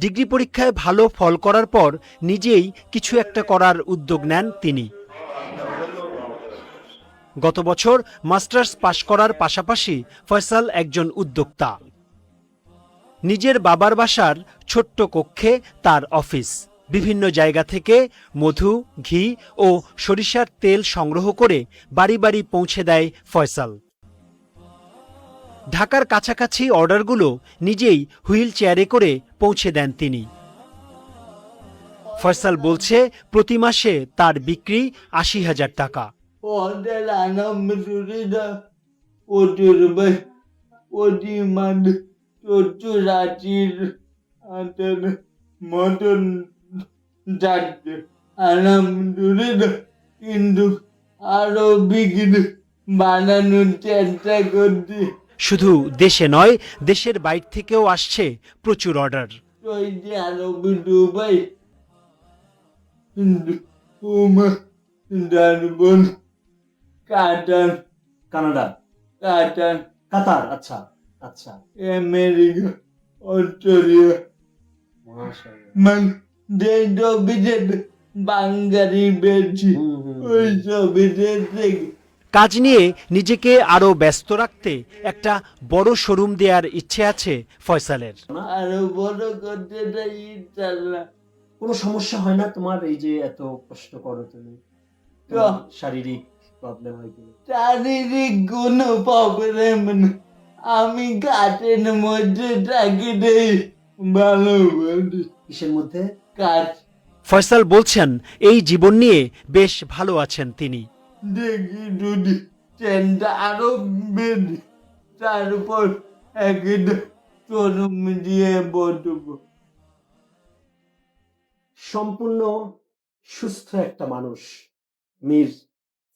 Degree পরীক্ষায় ভালো ফল করার পর নিজেই কিছু একটা করার উদ্যোগ নেন তিনি। গত বছর মাস্টার্স পাশ করার পাশাপাশি ফয়সাল একজন উদ্যোক্তা। নিজের বাবার বাসার ছোট্ট কক্ষে তার অফিস। বিভিন্ন জায়গা থেকে মধু, ঘি ও সরিষার তেল সংগ্রহ করে বাড়ি বাড়ি পৌঁছে দেয় ফয়সাল। ঢাকার কাছাকাছি অর্ডারগুলো নিজেই হুইল চেয়ারে করে পৌঁছে দেন তিনি। ফয়সাল বলছে প্রতি মাসে তার বিক্রি ৮০,০০০ টাকা। কিন্তু আরো বিক্রি বানানোর চেষ্টা করছি। শুধু দেশে নয়, দেশের বাইরে থেকেও আসছে প্রচুর অর্ডার। সৌদি আরব, দুবাই, ওমান, দারবন, কাতার, কাতার। আচ্ছা আচ্ছা। আমেরিকা, অস্ট্রেলিয়া, যে ছবিতে বাঙালি বেশি ওই ছবিতে থেকে। কাজ নিয়ে নিজেকে আরো ব্যস্ত রাখতে একটা বড় শোরুম দেওয়ার ইচ্ছে আছে ফয়সালের। আরো বড় করতে চাই ইনশাআল্লাহ। কোনো সমস্যা হয় না তোমার, এই যে এত কষ্ট করো তুমি? শারীরিক প্রবলেম হয় কি? শারীরিক কোনো প্রবলেম না, আমি কাজের মধ্যে থাকি নেই ভালো। কিসের মধ্যে? কাজ। ফয়সাল বলছেন এই জীবন নিয়ে বেশ ভালো আছেন তিনি। দেখি যদি চেনটা আরো বেশি, তারপর একটা শোরুম দিয়ে বসবো। সম্পূর্ণ সুস্থ একটা মানুষ মীর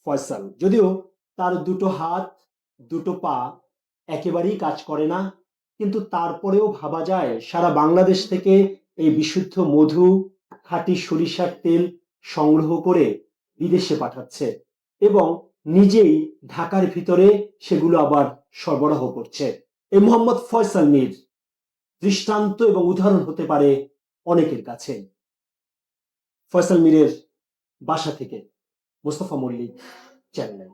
ফয়সাল, যদিও তার দুটো হাত দুটো পা একেবারেই কাজ করে না, কিন্তু তারপরেও ভাবা যায় সারা বাংলাদেশ থেকে এই বিশুদ্ধ মধু, খাঁটি সরিষার তেল সংগ্রহ করে বিদেশে পাঠাচ্ছে এবং নিজেই ঢাকার ভিতরে সেগুলো আবার সরবরাহ করছে। এই মোহাম্মদ ফয়সাল মীর দৃষ্টান্ত এবং উদাহরণ হতে পারে অনেকের কাছে। ফয়সাল মীরের বাসা থেকে মোস্তফা মল্লিক, চ্যানেল।